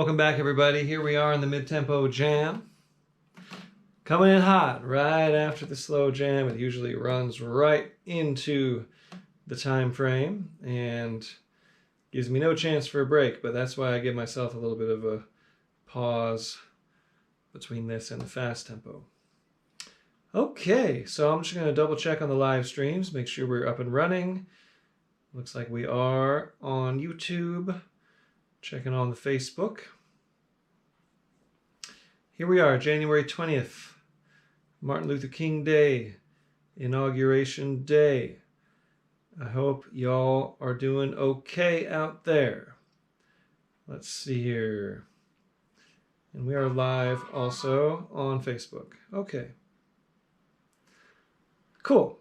welcome back everybody. Here we are in the mid-tempo jam. Coming in hot right after the slow jam. It usually runs right into the time frame and gives me no chance for a break, but that's why I give myself a little bit of a pause between this and the fast tempo. Okay, so I'm just going to double check on the live streams, make sure we're up and running. Looks like we are on YouTube. Checking on the Facebook. Here we are, January 20th, Martin Luther King Day, Inauguration Day. I hope y'all are doing okay out there. Let's see here. And we are live also on Facebook. Okay. Cool.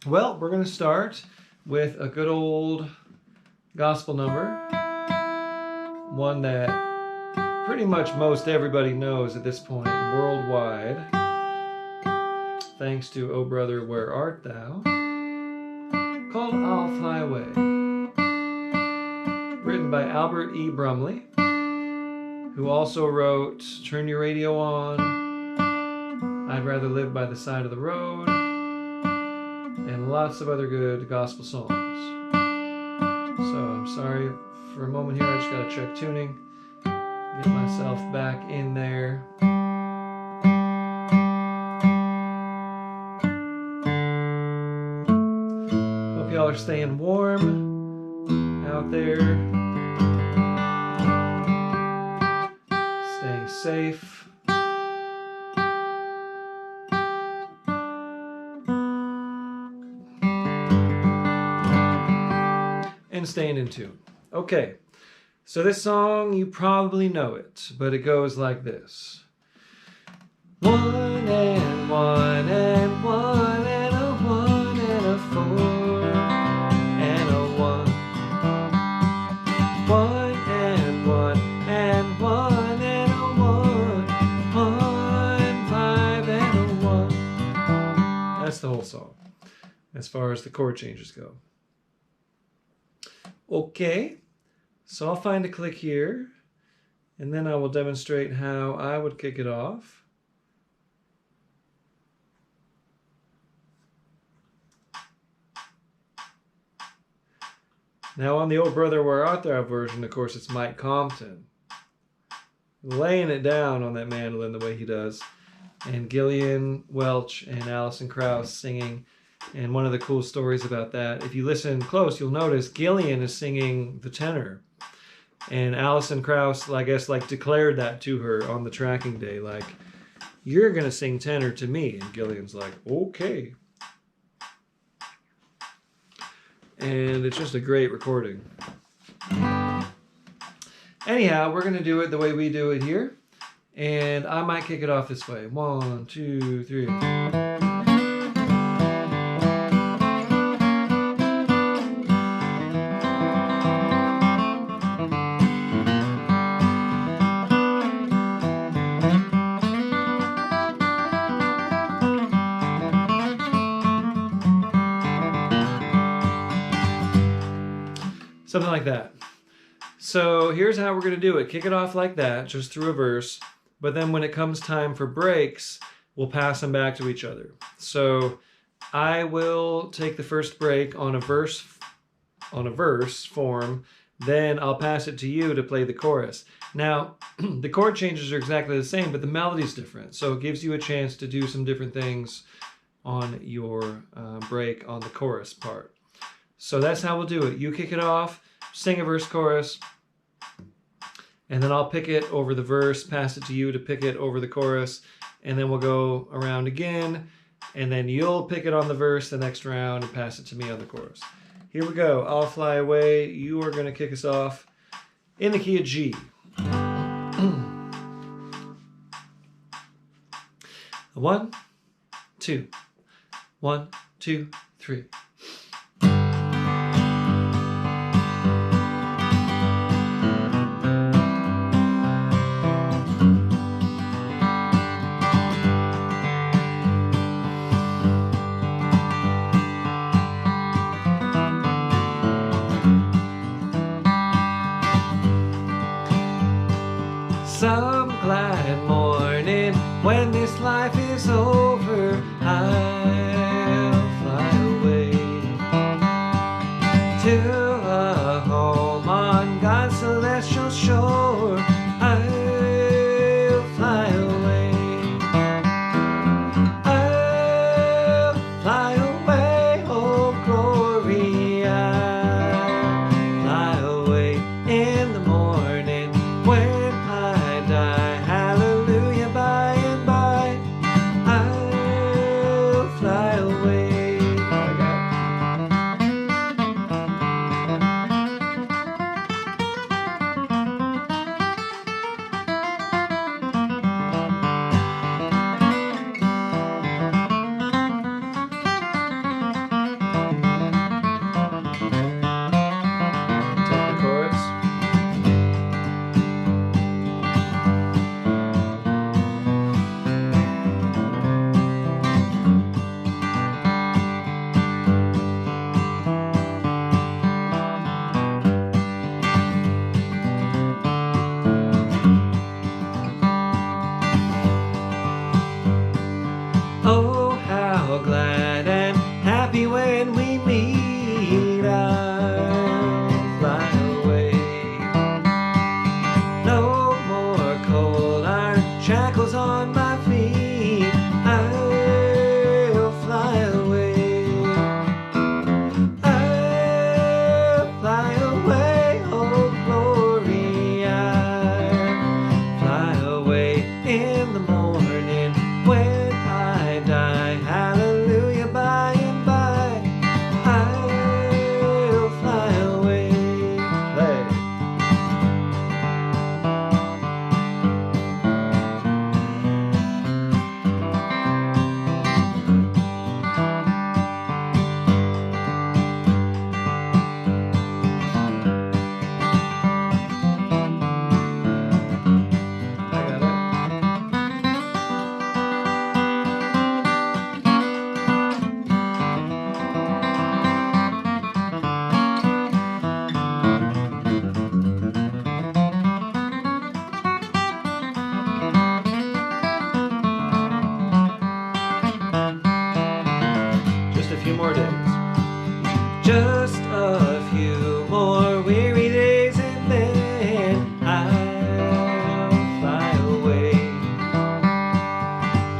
Well, we're going to start with a good old gospel number. One that pretty much most everybody knows at this point worldwide. Thanks to Oh Brother, Where Art Thou? Called I'll Fly Away. Written by Albert E. Brumley, who also wrote Turn Your Radio On, I'd Rather Live by the Side of the Road, and lots of other good gospel songs. So I'm sorry for a moment here, I just gotta check tuning, get myself back in there. Hope y'all are staying warm out there, staying safe. And staying in tune. Okay, so this song, you probably know it, but it goes like this. 1 and 1 and 1 and a 1 and a 4 and a 1. 1 and 1 and 1 and a 1. 1, 5 and a 1. That's the whole song, as far as the chord changes go. Okay, so I'll find a click here, and then I will demonstrate how I would kick it off. Now on the Oh Brother, Where Art Thou version, of course, it's Mike Compton laying it down on that mandolin the way he does, and Gillian Welch and Alison Krauss singing. And one of the cool stories about that, if you listen close, you'll notice Gillian is singing the tenor. And Alison Krauss, I guess, declared that to her on the tracking day, like, you're going to sing tenor to me. And Gillian's like, okay. And it's just a great recording. Anyhow, we're going to do it the way we do it here. And I might kick it off this way. 1, 2, 3. Something like that. So here's how we're going to do it. Kick it off like that, just through a verse. But then when it comes time for breaks, we'll pass them back to each other. So I will take the first break on a verse form. Then I'll pass it to you to play the chorus. Now, the chord changes are exactly the same, but the melody's different. So it gives you a chance to do some different things on your break on the chorus part. So that's how we'll do it. You kick it off, sing a verse chorus, and then I'll pick it over the verse, pass it to you to pick it over the chorus, and then we'll go around again, and then you'll pick it on the verse the next round and pass it to me on the chorus. Here we go. I'll Fly Away. You are going to kick us off in the key of G. 1, 2, 1, 2, 3. over, I'll fly away to a home on God's celestial shore. I'll fly away. I'll fly away, oh glory. I'll fly away in the morning when I die. Hallelujah, by and by I'll fly away. Take the chorus. Oh, how glad and happy when we meet. I'll fly away. No more cold iron shackles on my feet. I'll fly away. I'll fly away, oh glory. I'll fly away in the morning when I die. Hallelujah, by and by I'll fly away. Hey. I got it. Just a few more days. Just a few more weary days and then I'll fly away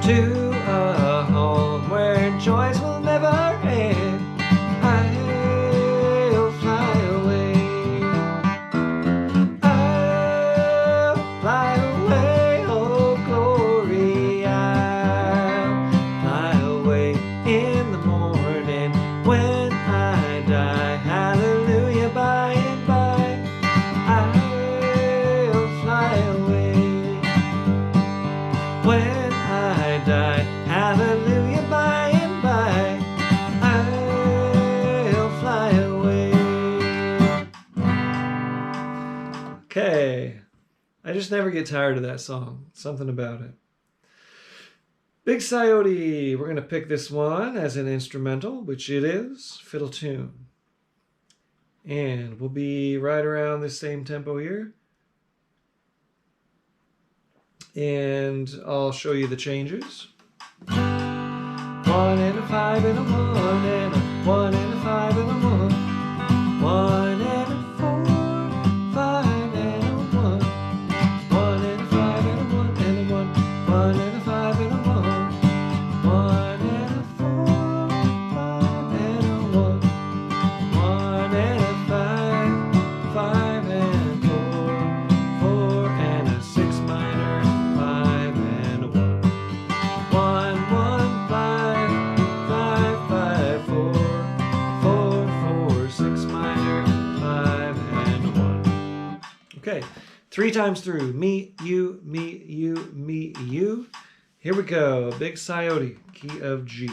to a home where joys will never end. I'll fly away. I'll fly away, oh glory. I'll fly away in the morning when I die. Hallelujah, by and by I'll fly away. When I die, hallelujah, by and by I'll fly away. Okay, I just never get tired of that song. Something about it. Big Scote, we're going to pick this one as an instrumental, which it is, fiddle tune. And we'll be right around the same tempo here. And I'll show you the changes. 1 and a 5 and a 1 and a 1 and a 5 and a 1. 1 and a 4, 5 and a 1. 1 and a 5 and a 1 and a 1. 1 and a 5 and a 1. 1 and a 4, 5 and a 1. 1 and a 5, 5 and 4. 4 and a 6 minor, 5 and a 1. 1, 1, 5, 5, 5, 4. 4, 4, 6 minor, 5 and a 1. Okay, 3 times through. Me, you, me, you, me, you. Here we go. Big Scote, key of G.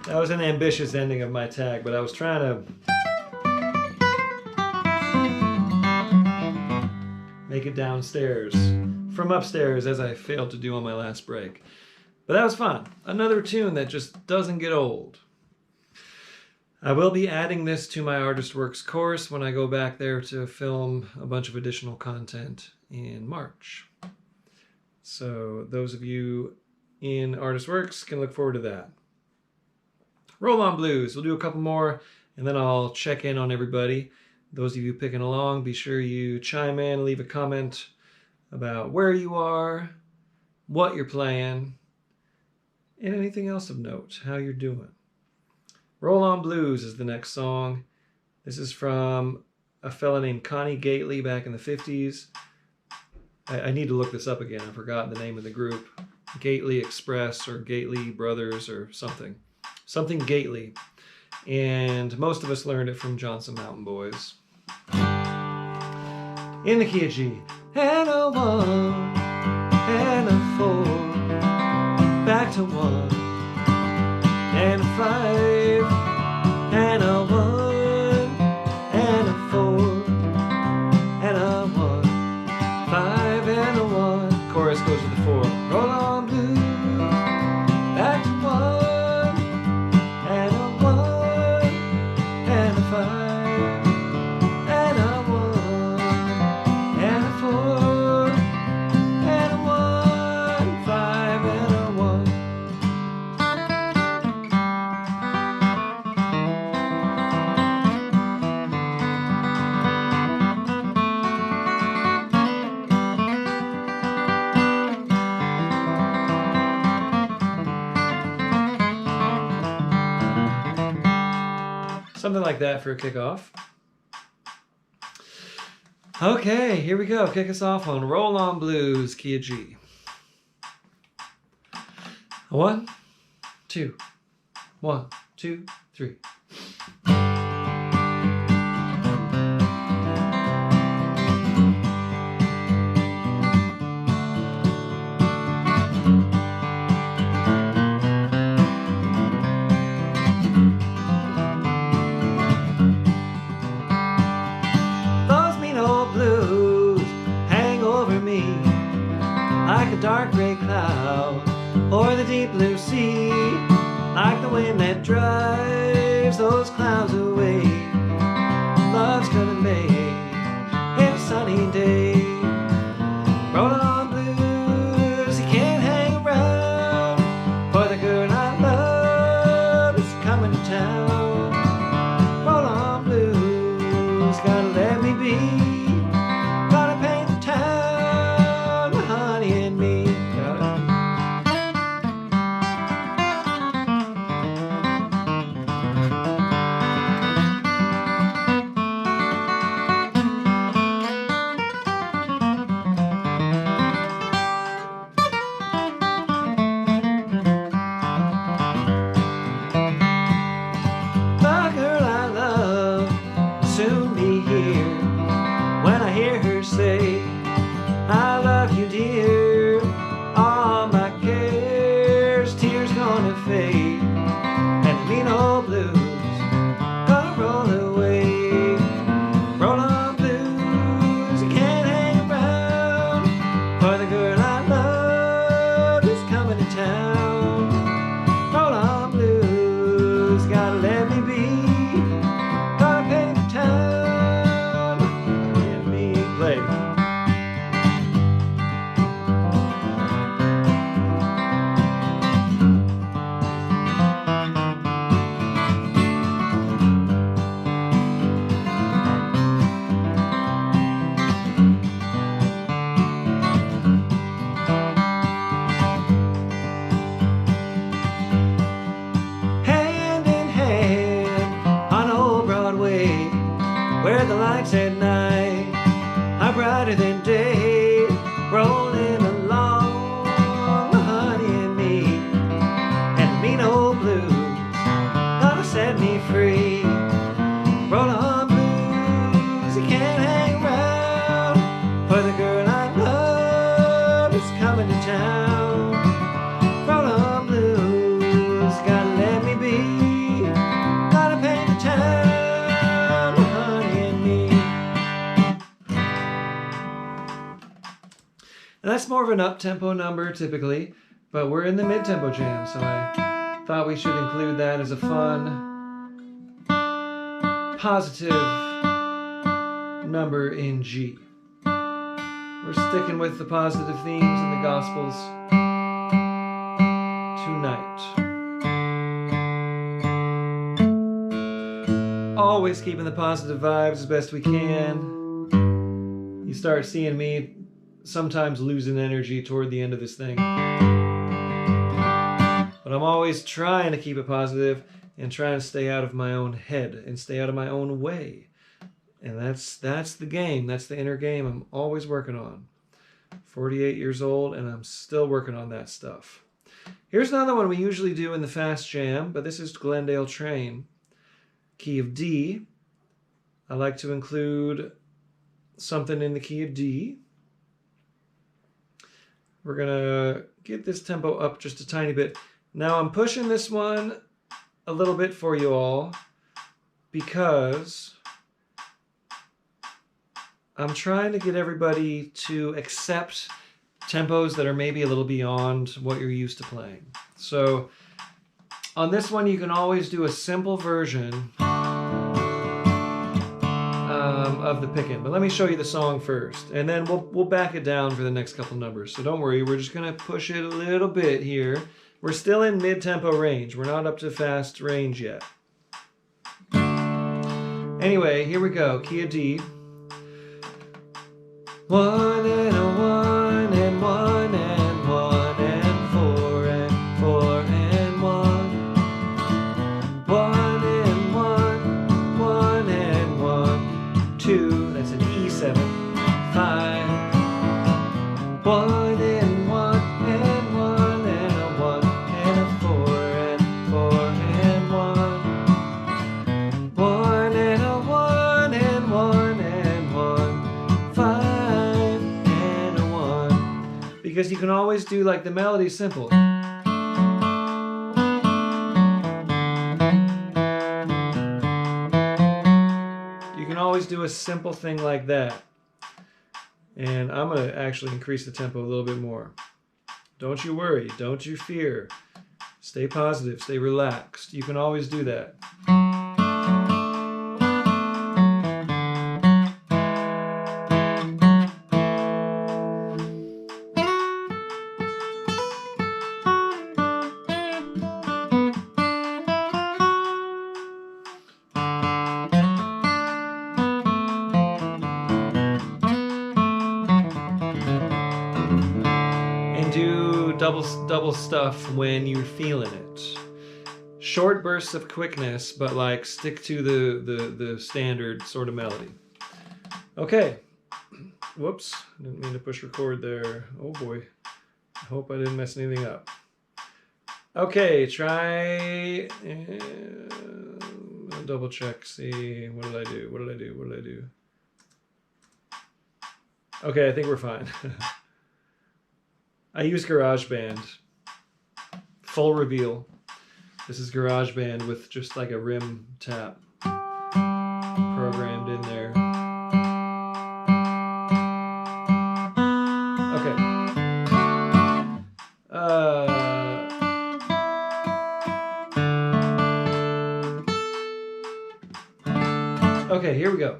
That was an ambitious ending of my tag, but I was trying to make it downstairs from upstairs, as I failed to do on my last break. But that was fun. Another tune that just doesn't get old. I will be adding this to my Artist Works course when I go back there to film a bunch of additional content in March. So those of you in Artist Works can look forward to that. Roll on Blues. We'll do a couple more and then I'll check in on everybody. Those of you picking along, be sure you chime in, leave a comment about where you are, what you're playing, and anything else of note, how you're doing. Roll on Blues is the next song. This is from a fella named Connie Gately back in the 50s. I need to look this up again. I've forgotten the name of the group. Gately Express or Gately Brothers or something. Something Gately. And most of us learned it from Johnson Mountain Boys. In the key of G. And a 1, and a 4, back to 1, and a 5, and a 1, and a 4, and a 1, 5, and a 1. Chorus goes with the 4. Roll on Blues, back to 1, and a 1, and a 5. Something like that for a kickoff. Okay, here we go. Kick us off on Roll on Blues, key of G. 1, 2, 1, 2, 3. Dark gray cloud, or the deep blue sea, like the wind that drives those clouds away. Love's gonna make it a sunny day. Roll on Blues, you can't hang around, for the girl I love is coming to town. Roll on Blues, gotta let me be. Where the lights at night are brighter than day, rolling along, honey and me, and the mean old blues gonna set me free. Roll on Blues, you can't hang around, for the girl I love is coming to town. Roll on Blues, gotta let me be. more of an up-tempo number typically, but we're in the mid-tempo jam, so I thought we should include that as a fun, positive number in G. We're sticking with the positive themes in the Gospels tonight. Always keeping the positive vibes as best we can. You start seeing me sometimes losing energy toward the end of this thing. But I'm always trying to keep it positive and trying to stay out of my own head and stay out of my own way. And that's the game. That's the inner game I'm always working on. 48 years old and I'm still working on that stuff. Here's another one we usually do in the fast jam, but this is Glendale Train. Key of D. I like to include something in the key of D. We're gonna get this tempo up just a tiny bit. Now I'm pushing this one a little bit for you all because I'm trying to get everybody to accept tempos that are maybe a little beyond what you're used to playing. So on this one, you can always do a simple version of the pick-in. But let me show you the song first, and then we'll back it down for the next couple numbers. So don't worry, we're just gonna push it a little bit here. We're still in mid-tempo range. We're not up to fast range yet. Anyway, here we go. Key of D. 1 and a 1 and 1 and 1 and 4 and 4 and 1. 1 and 1, 1 and 1, 2. That's an E7. 5. 1 and 1 and 1 and a 1 and a 4 and 4 and 1. 1 and a 1 and 1 and 1. 5. Because you can always do, like, the melody simple. You can always do a simple thing like that. And I'm going to actually increase the tempo a little bit more. Don't you worry. Don't you fear. Stay positive. Stay relaxed. You can always do that. Do double stuff when you're feeling it. Short bursts of quickness, but like stick to the standard sort of melody. Okay. Whoops. Didn't mean to push record there. Oh boy. I hope I didn't mess anything up. Okay, try double check. See, what did I do? What did I do? What did I do? Okay, I think we're fine. I use GarageBand. Full reveal. This is GarageBand with just like a rim tap programmed in there. Okay. Okay, here we go.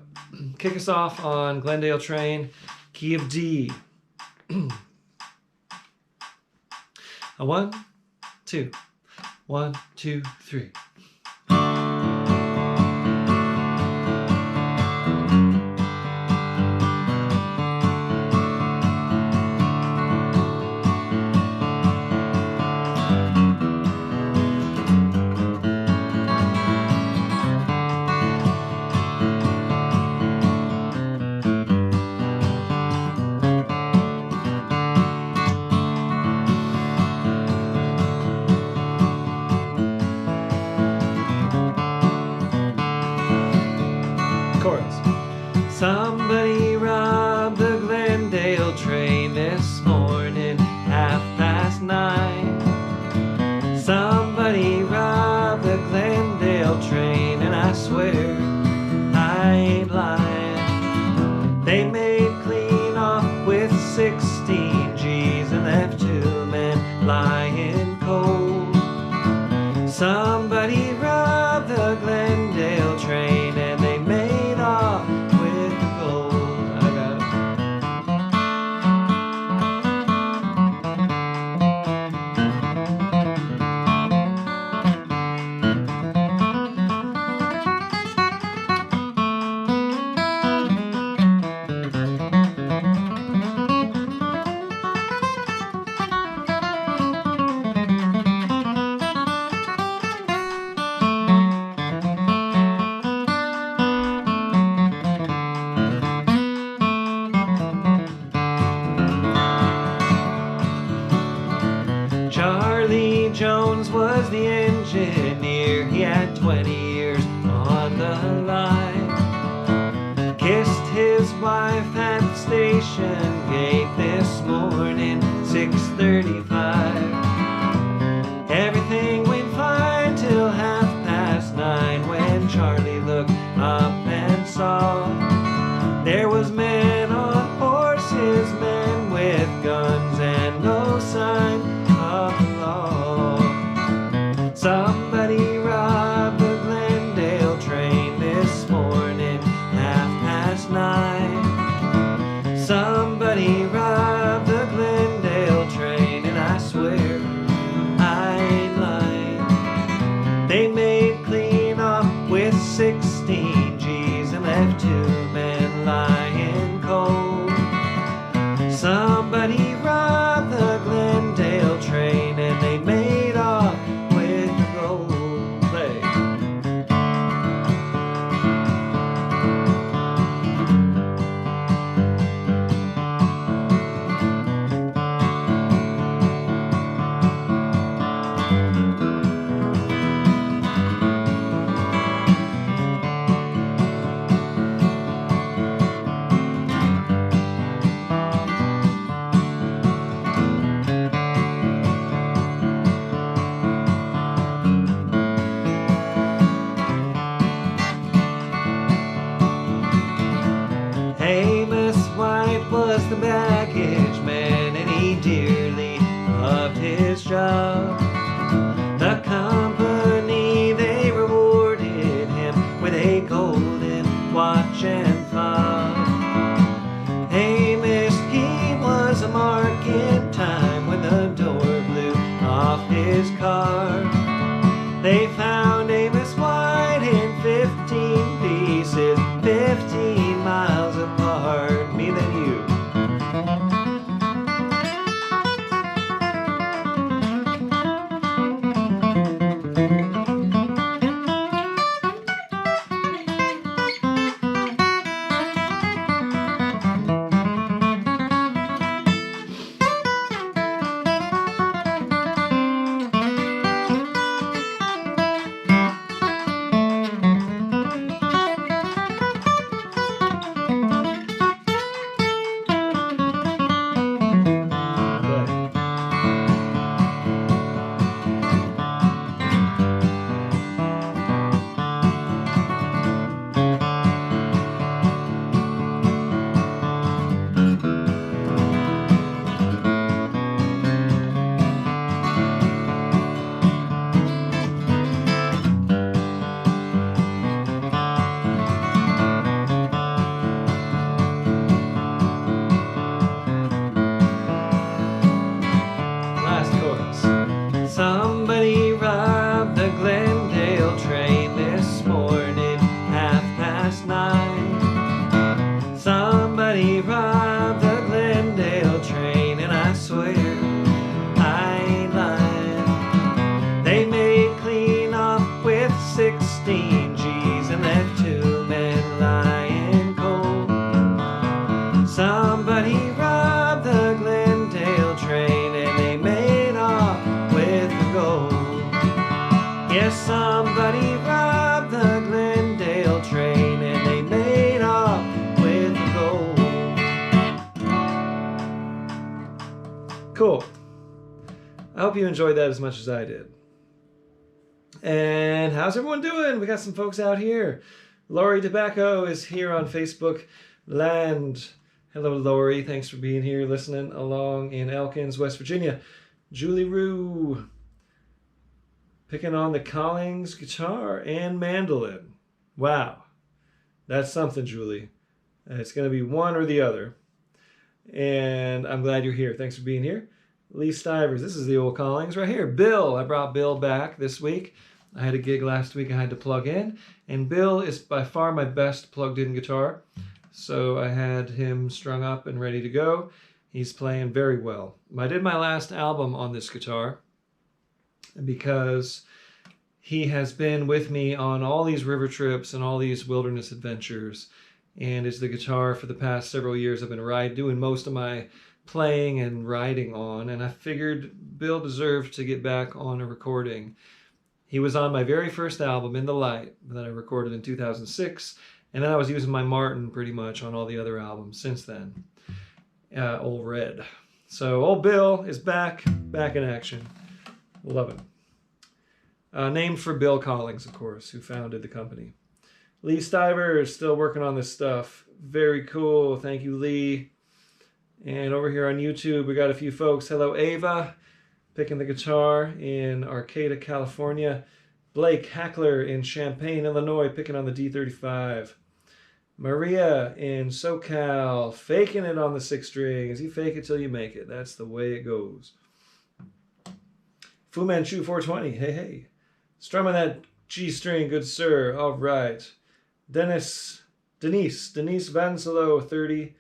Kick us off on Glendale Train, key of D. A 1, 2, 1, 2, 3. Somebody robbed the Glendale train this morning, 9:30. Somebody robbed the Glendale train, and I swear I ain't lying. They made clean off with 16 G's. 20 years on the line. Kissed his wife at the station gate this morning, 6:35. Everything went fine till 9:30 when Charlie looked up and saw there was men on horses, men with guns, and no sign of the law. Somebody robbed the Glendale train this morning, 9:30. Somebody robbed the Glendale train, and I swear I ain't lying. They made clean off with 16 G's and left 2 men lying cold. Somebody robbed the Glendale train and they made off with the gold. Play. Amos White was the baggage man and he dearly loved his job. The company, they rewarded him with a golden watch and fob. Amos, he was a mark in time when the door blew off his car. They found Amos White in 15 pieces, 15 miles apart, me than you. Somebody robbed the Glendale train this morning, 9:30. Somebody robbed the Glendale train, and I swear I ain't lying. They made clean off with 16 G's and left 2 men lying cold. Somebody robbed the Glendale train and they made off with the gold. Yes, somebody robbed the Glendale train and they made off with the gold. Cool. I hope you enjoyed that as much as I did. And how's everyone doing? We got some folks out here. Lori Tobacco is here on Facebook land. Hello, Lori. Thanks for being here, listening along in Elkins, West Virginia. Julie Rue, picking on the Collings guitar and mandolin. Wow. That's something, Julie. It's going to be one or the other. And I'm glad you're here. Thanks for being here. Lee Stivers, this is the old Collings right here. Bill, I brought Bill back this week. I had a gig last week I had to plug in. And Bill is by far my best plugged in guitar. So I had him strung up and ready to go. He's playing very well. I did my last album on this guitar because he has been with me on all these river trips and all these wilderness adventures, and is the guitar for the past several years I've been doing most of my playing and writing on, and I figured Bill deserved to get back on a recording. He was on my very first album, In the Light, that I recorded in 2006. And then I was using my Martin pretty much on all the other albums since then. Old Red. So old Bill is back in action. Love him. Named for Bill Collings, of course, who founded the company. Lee Stiver is still working on this stuff. Very cool. Thank you, Lee. And over here on YouTube, we got a few folks. Hello, Ava, picking the guitar in Arcata, California. Blake Hackler in Champaign, Illinois, picking on the D35. Maria in SoCal, faking it on the 6 strings. You fake it till you make it. That's the way it goes. Fu Manchu 420, hey, hey. Strumming that G string, good sir. All right. Denise Vanselo, 30,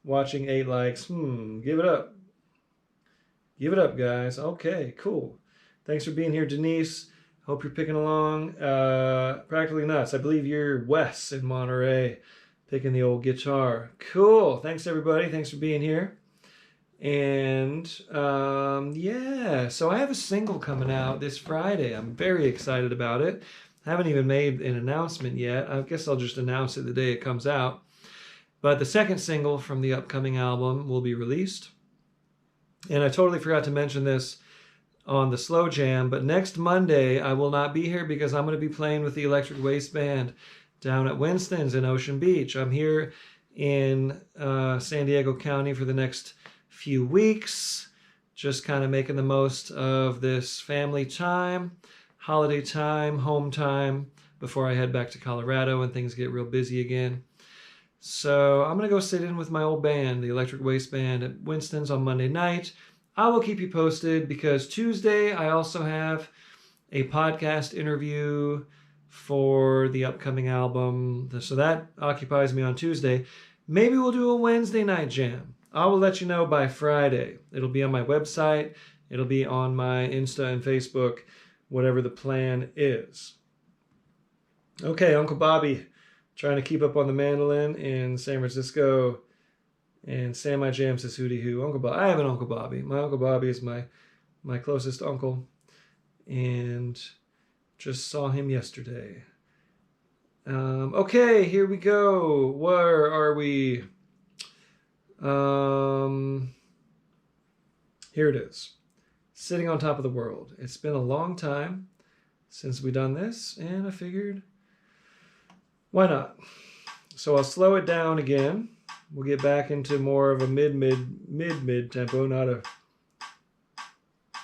watching 8 likes. Give it up. Give it up, guys. Okay, cool. Thanks for being here, Denise. Hope you're picking along. Practically Nuts. I believe you're Wes in Monterey, picking the old guitar. Cool. Thanks, everybody. Thanks for being here. And yeah, so I have a single coming out this Friday. I'm very excited about it. Haven't even made an announcement yet. I guess I'll just announce it the day it comes out. But the second single from the upcoming album will be released. And I totally forgot to mention this on the Slow Jam, but next Monday I will not be here because I'm going to be playing with the Electric Waste Band down at Winston's in Ocean Beach. I'm here in San Diego County for the next few weeks, just kind of making the most of this family time, holiday time, home time, before I head back to Colorado and things get real busy again. So I'm going to go sit in with my old band, the Electric Waste Band, at Winston's on Monday night. I will keep you posted because Tuesday I also have a podcast interview for the upcoming album. So that occupies me on Tuesday. Maybe we'll do a Wednesday night jam. I will let you know by Friday. It'll be on my website. It'll be on my Insta and Facebook, whatever the plan is. Okay, Uncle Bobby, trying to keep up on the mandolin in San Francisco. And Sam I Jam says hooty hoo. Uncle Bob. I have an Uncle Bobby. My Uncle Bobby is my closest uncle. And just saw him yesterday. Okay, here we go. Where are we? Here it is. Sitting on Top of the World. It's been a long time since we done this, and I figured, why not? So I'll slow it down again. We'll get back into more of a mid tempo, not a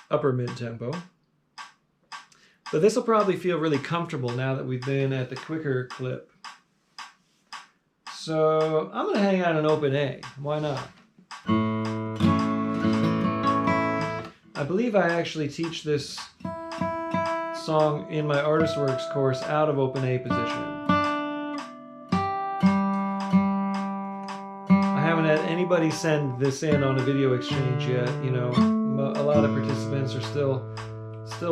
upper mid tempo. But this will probably feel really comfortable now that we've been at the quicker clip. So I'm going to hang out an open A. Why not? I believe I actually teach this song in my Artist Works course out of open A position. I haven't had anybody send this in on a video exchange yet. You know, a lot of participants are still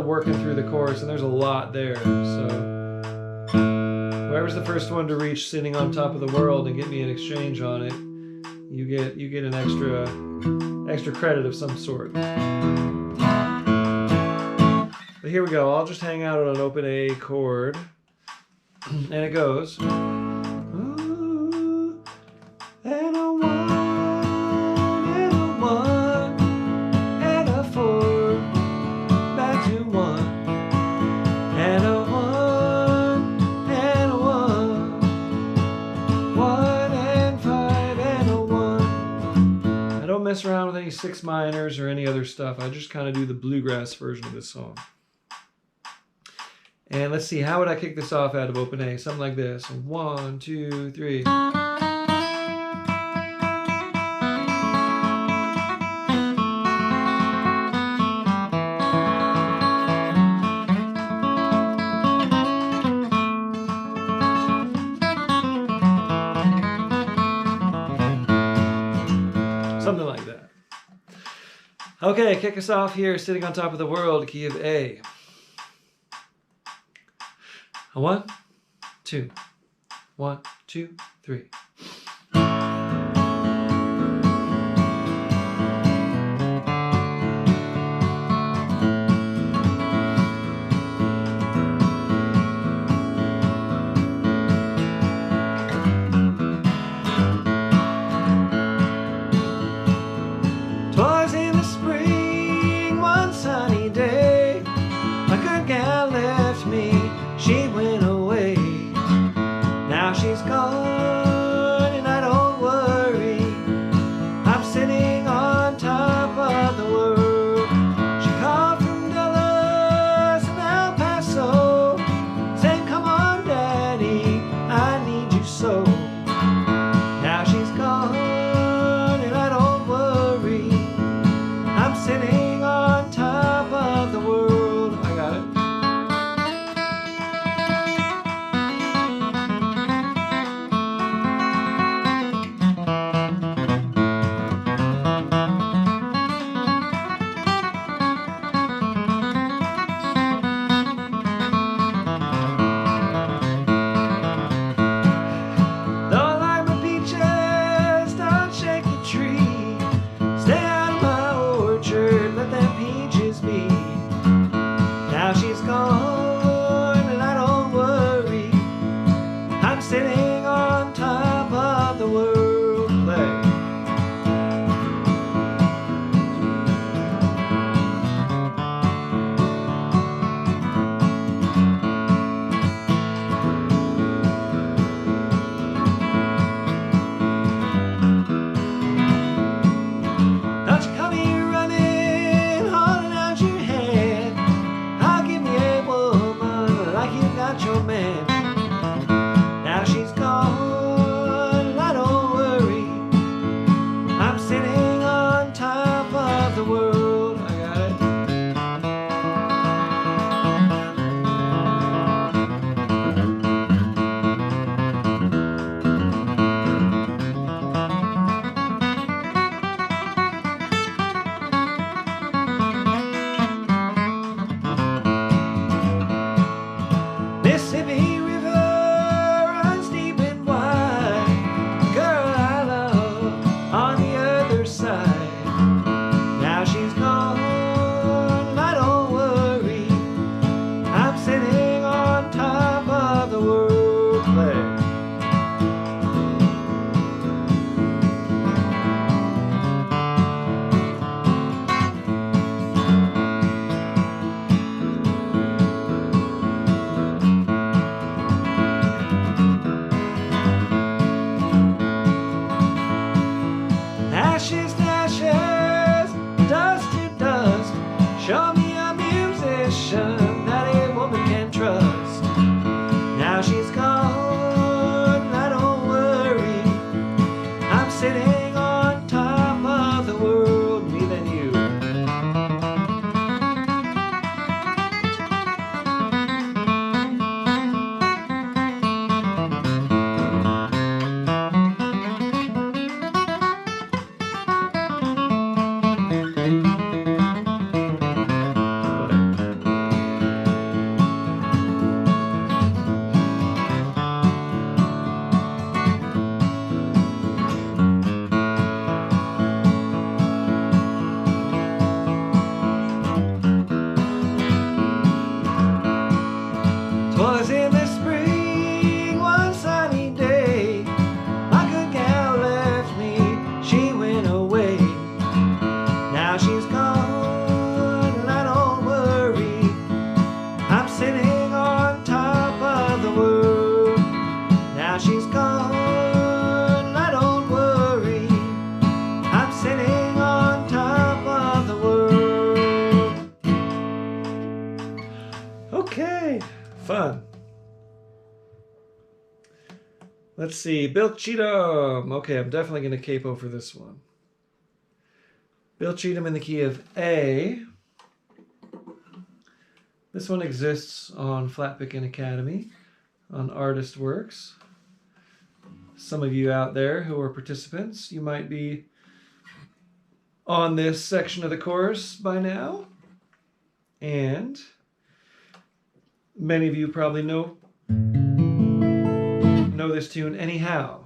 working through the course, and there's a lot there. So whoever's the first one to reach Sitting on Top of the World and get me an exchange on it, you get an extra credit of some sort. But here we go. I'll just hang out on an open A chord, and it goes. Ooh, and a 1, and a 1, and a 4, back to 1, and a 1, and a 1, 1 and 5, and a 1. I don't mess around with any 6 minors or any other stuff. I just kind of do the bluegrass version of this song. And let's see, how would I kick this off out of open A? Something like this. 1, 2, 3. Something like that. Okay, kick us off here, Sitting on Top of the World, key of A. 1, 2, 1, 2, 3. she's gone and I don't worry. I'm sitting on top of the world. She called from Dallas and El Paso, saying, come on, Daddy, I need you so. Now she's gone and I don't worry. I'm sitting on top of the world. I got it. Don't like my peaches, don't shake the tree. Stay out of my orchard, let them peaches be. Now she's gone and I don't worry. I'm sitting on top of the world. Play. Don't you come here running, holding out your hand. I'll give you a woman like you got your man. Now she's gone, and I don't worry. I'm sitting on top of the world. I got it. Mississippi River runs deep and wide. Girl I love on the other side. Now she's gone and I don't worry. I'm sitting on top of the world. Play. Ashes to ashes, dust to dust. Show me a musician that a woman can trust. Now she's gone, and I don't worry. I'm sitting on top of the world, me than you. Twas in the spring, one sunny day. My good gal left me, she went away. Now she's gone, and I don't worry. I'm sitting on top of the world. Now she's gone, and I don't worry. I'm sitting on top of the world. Okay. Fun. Let's see. Bill Cheatum. Okay, I'm definitely going to capo for this one. Bill Cheatum in the key of A. This one exists on Flat Pickin' Academy on Artist Works. Some of you out there who are participants, you might be on this section of the course by now. And many of you probably know this tune anyhow.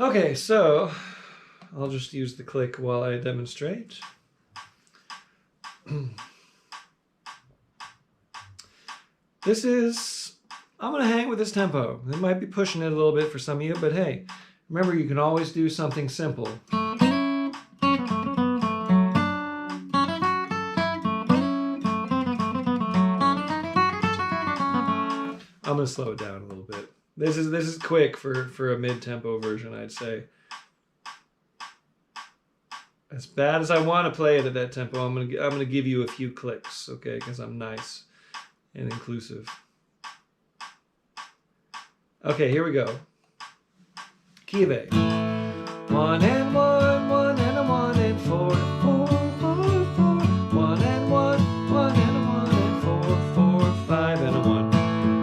Okay, so I'll just use the click while I demonstrate. This is, I'm going to hang with this tempo. It might be pushing it a little bit for some of you, but hey, remember you can always do something simple. I'm going to slow it down a little bit. This is quick for a mid-tempo version, I'd say. As bad as I want to play it at that tempo, I'm gonna give you a few clicks, okay? Because I'm nice and inclusive. Okay, here we go. Key of A. 1 and 1, 1 and a 1 and 4, 4, 4, 4. 1 and 1, 1 and a 1 and 4, 4, 5 and a 1.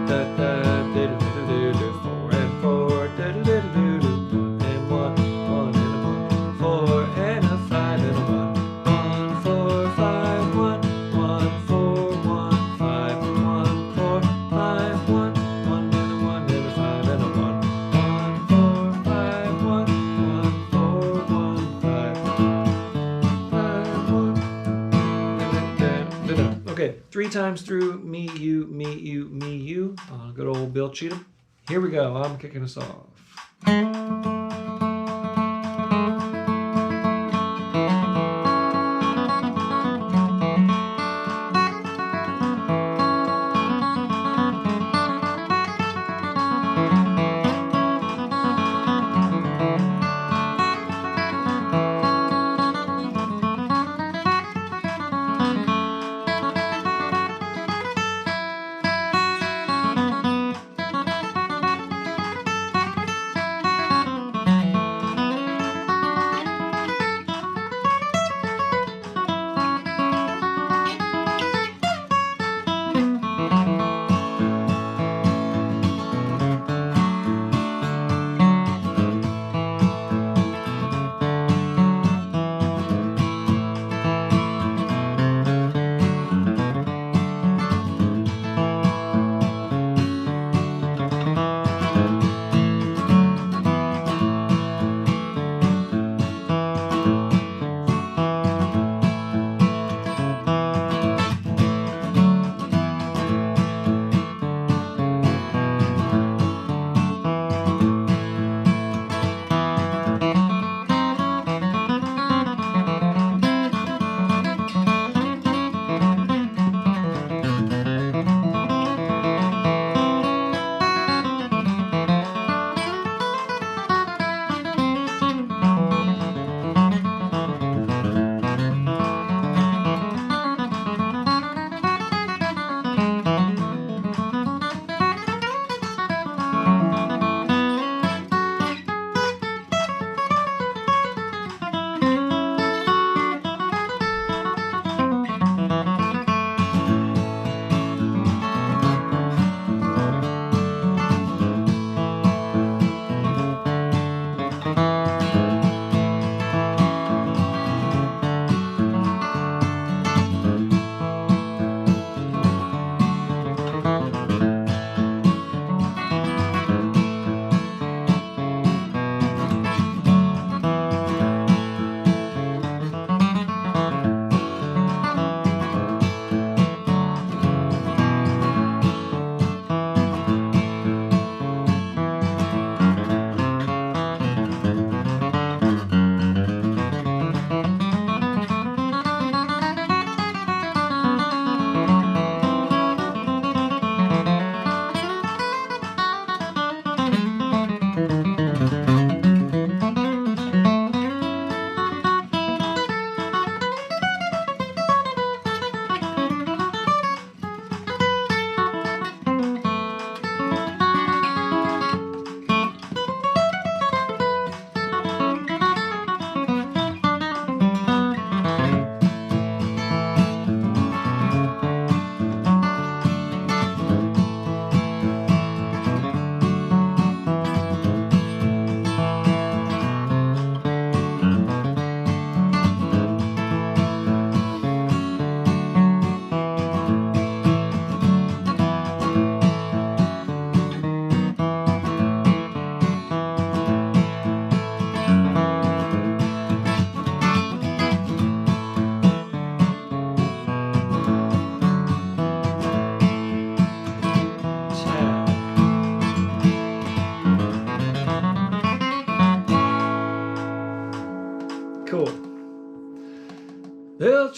Da da da da da da. 4 and 4, da da da da da. 1 and 1, 1 and a 1, 4 and a 5 and a 1. 1, 4, 5, 1, 1, 4, 1, 5, 1, 4, 5, 1, 1 and a 1 and a 5 and a 1. 1, 4, 5, 1, 1, 4, 1, 5, 5, 1. Da, da, da, da. Okay, 3 times through me, you, me, you, me, you. Good old Bill Cheatham. Here we go. I'm kicking us off.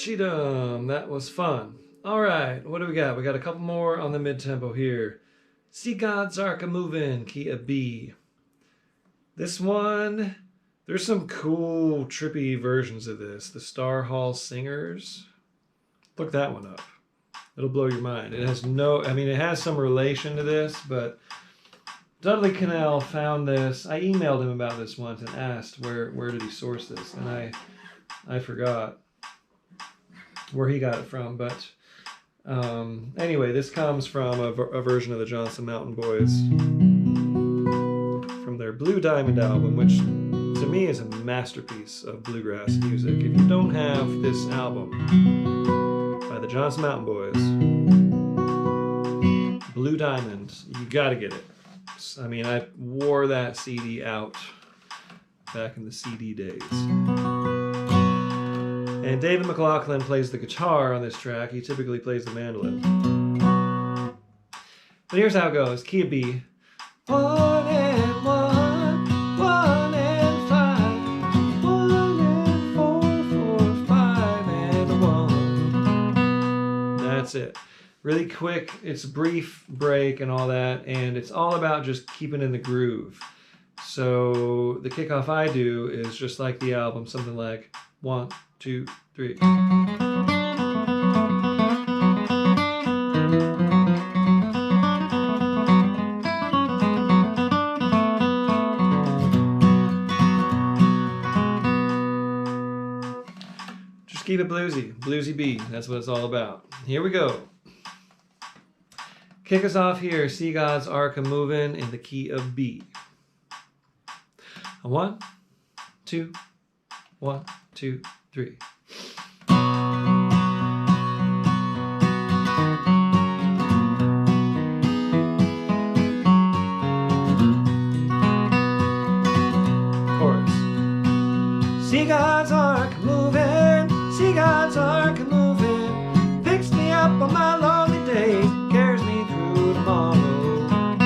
Cheatum. That was fun. All right, what do we got? We got a couple more on the mid-tempo here. See God's Ark a-movin', key of B. This one, there's some cool, trippy versions of this. The Star Hall Singers. Look that one up. It'll blow your mind. It has no, I mean, it has some relation to this, but Dudley Cannell found this. I emailed him about this once and asked where did he source this, and I forgot where he got it from, but anyway, this comes from a version of the Johnson Mountain Boys from their Blue Diamond album, which to me is a masterpiece of bluegrass music. If you don't have this album by the Johnson Mountain Boys, Blue Diamond, you gotta get it. I mean, I wore that CD out back in the CD days. And David McLaughlin plays the guitar on this track. He typically plays the mandolin. But here's how it goes. Key of B. 1 and 1, 1 and 5, 1 and 4, 4, 5 and 1. That's it. Really quick. It's a brief break and all that, and it's all about just keeping in the groove. So the kickoff I do is just like the album, something like 1, 2, 3. Just keep it bluesy. Bluesy B. That's what it's all about. Here we go. Kick us off here. See God's Ark a-movin' in the key of B. 1, 2, 1, 2, 3. Chorus. See God's Ark moving, see God's Ark moving, picks me up on my lonely days, carries me through tomorrow.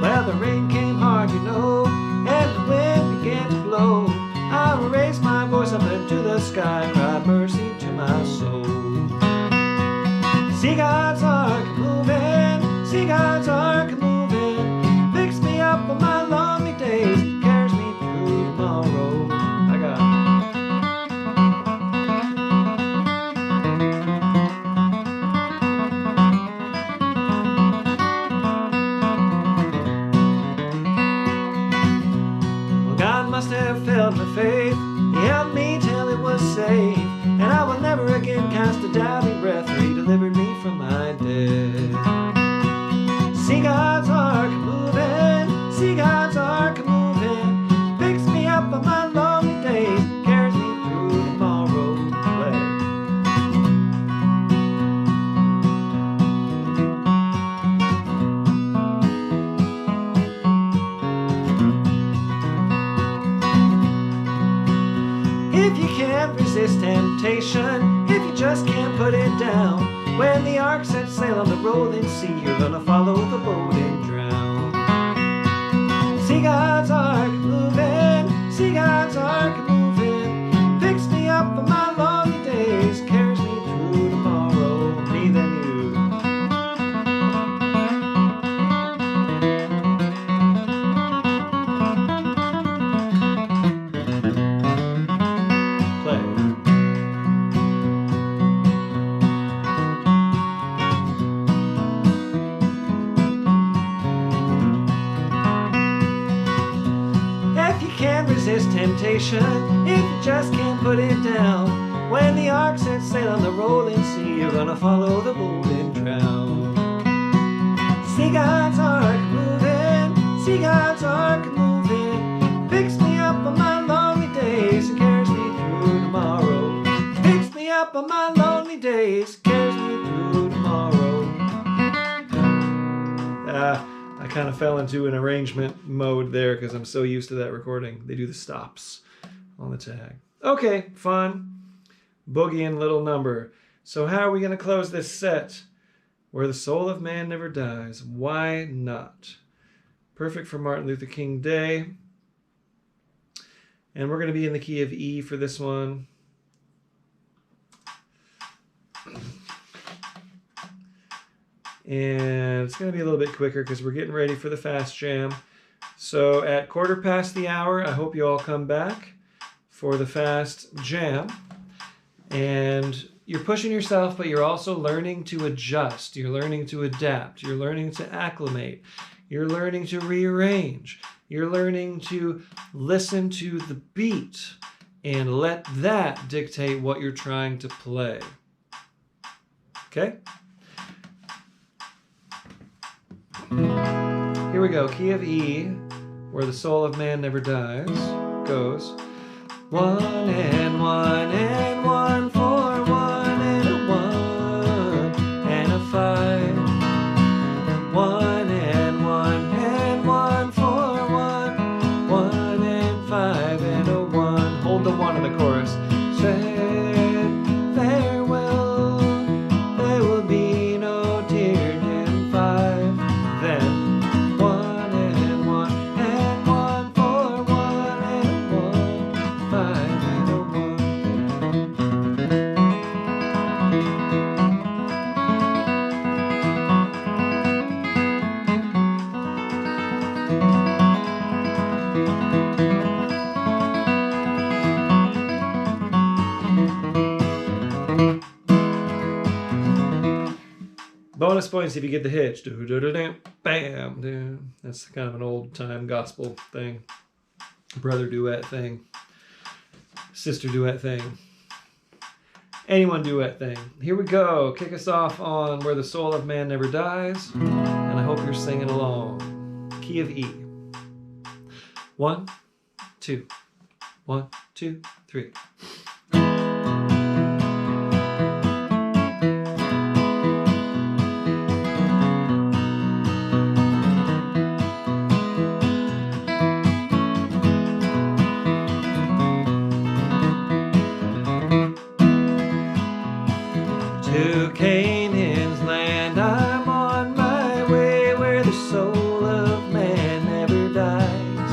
Well, the rain came hard, you know, and the wind began to blow. I raised my voice up into the sky, cried mercy to my soul. See God's Ark moving, see God's Ark moving, picks me up on my lonely days, carries me through tomorrow. I got Well, God must have felt my faith. He held me till it was safe, and I will never again cast a doubting breath, for He delivered me from my death. See God's Ark moving, see God's Ark moving, picks me up on my lonely days, carries me through tomorrow. Play. If you can't resist temptation, if you just can't put it down, when the ark sets sail on the rolling sea, you're gonna follow the boat and drown. See God's Ark moving, see God's Ark moving, picks me up on my lonely days, carries me through tomorrow. Me then you. Resist temptation, if you just can't put it down, when the ark sets sail on the rolling sea, you're gonna follow the boat and drown. See God's Ark moving, see God's Ark moving, picks me up on my lonely days and carries me through tomorrow. Picks me up on my lonely days, carries me through tomorrow. I kind of fell into an arrangement mode there because I'm so used to that recording. They do the stops on the tag. Okay, fun. Boogie and little number. So how are we going to close this set? Where the soul of man never dies. Why not? Perfect for Martin Luther King Day. And we're going to be in the key of E for this one. And it's going to be a little bit quicker because we're getting ready for the fast jam. So at 1:15, I hope you all come back for the fast jam. And you're pushing yourself, but you're also learning to adjust. You're learning to adapt. You're learning to acclimate. You're learning to rearrange. You're learning to listen to the beat and let that dictate what you're trying to play. Okay? Here we go. Key of E, where the soul of man never dies, goes 1 and 1 and 1 for 1 and a 1 and a 5. 1 and 1 and 1 for 1, 1 and 5 and a 1. Hold the 1 in the chorus. Say farewell, there will be no tear in 5. Then 1 and 1 and 1 for 1 and 1, 5 and a 1. Bonus points if you get the hitch. Bam. That's kind of an old time gospel thing. Brother duet thing. Sister duet thing. Anyone duet thing. Here we go. Kick us off on Where the Soul of Man Never Dies. And I hope you're singing along. Key of E. 1, 2. 1, 2, 3. To Canaan's land I'm on my way, where the soul of man never dies.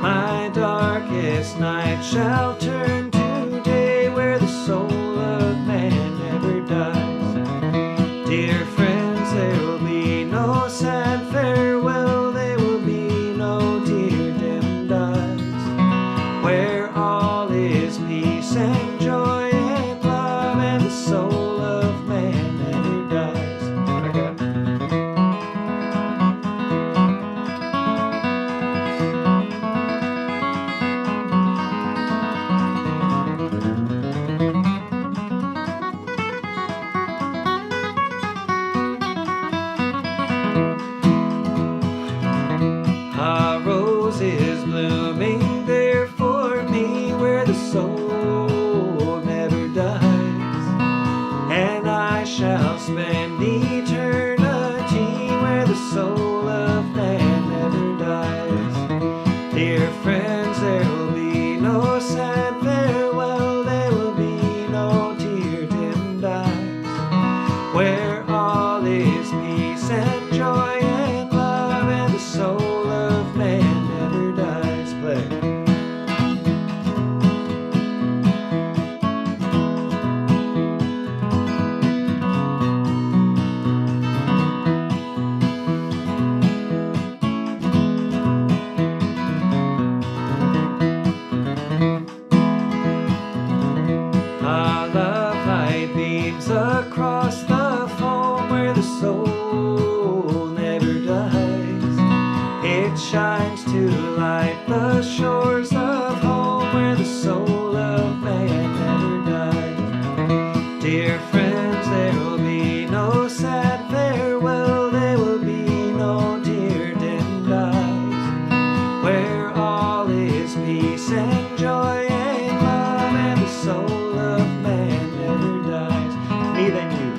My darkest night shall turn to day, where the soul of man never dies. Dear friends, there will be no sad farewell, there will be no tear dimmed eyes, where all is peace and joy and love, and the soul is blooming there for me, where the soul never dies, and I shall spend eternity where the soul of man never dies. Dear friends, there will be no sad farewell, there will be no tear dimmed eyes, where all is peace and joy and love, and the soul of man never dies. Play. Our love light beams across the foam, where the soul never dies. It shines to light the shores of home, where the soul of man never dies. Dear friends, there will be no sad farewell, there will be no tear dimmed eyes, where all is peace and joy and love, and the soul of man never dies. Me then you.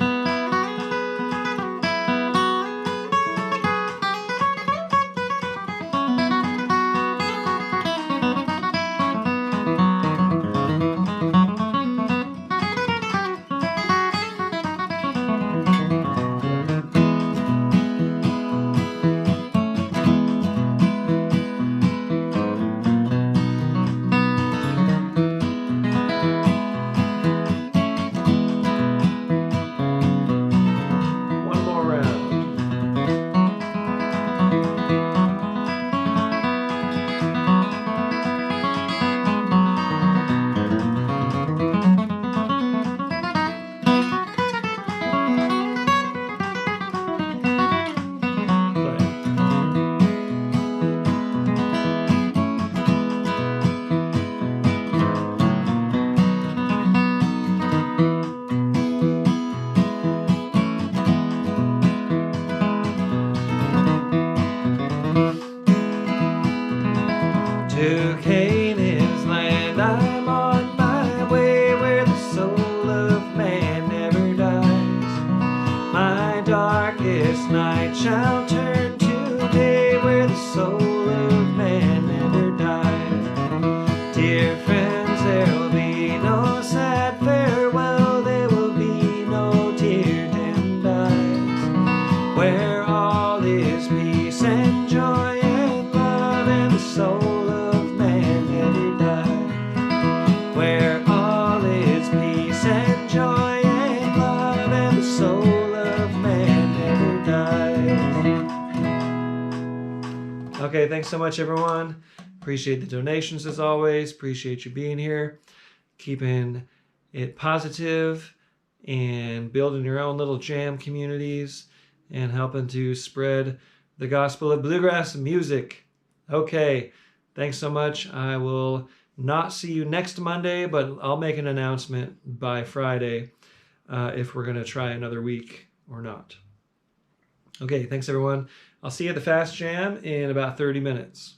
darkest night shall turn to day, where the soul of man never dies. Dear friends, there will be no sad farewell, there will be no tear-dimmed eyes, where all is peace and joy and love, and the soul of man never dies. Where all is peace and joy and love, and the soul of man never dies. Okay, thanks so much, everyone. Appreciate the donations as always. Appreciate you being here, keeping it positive and building your own little jam communities and helping to spread the gospel of bluegrass music. Okay, thanks so much. I will not see you next Monday, but I'll make an announcement by Friday if we're going to try another week or not. Okay, thanks everyone. I'll see you at the Fast Jam in about 30 minutes.